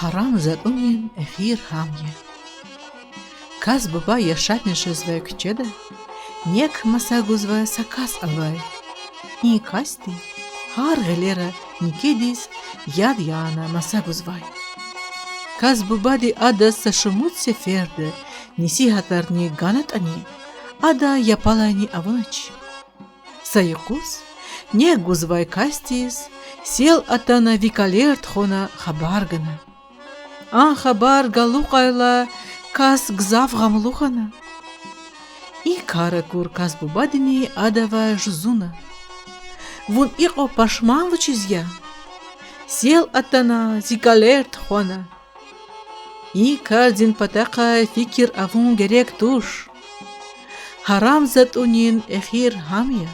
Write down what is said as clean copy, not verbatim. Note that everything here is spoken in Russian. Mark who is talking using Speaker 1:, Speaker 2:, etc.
Speaker 1: Харам затунин эфир хамье. Каз баба яшатнеше звая кчеда, нек масагу звая сакас алвай. Ни касти, хар гелера никедис яд яна масагу звай. Каз бабади ада сашумут сеферде, неси хатарни ганат ани, ада япалани авач. Саякус, не гузвай кастис, сел атана викалерт хона хабаргана. Ан хабар галукайла кас гзав гамлухана. И каракур кас бубадини адава жузуна. Вон ико пашман лучизья. Сел атана зикалерт хона. И кардин патака фикир авун герек туш. Харам затунин эхир хамья.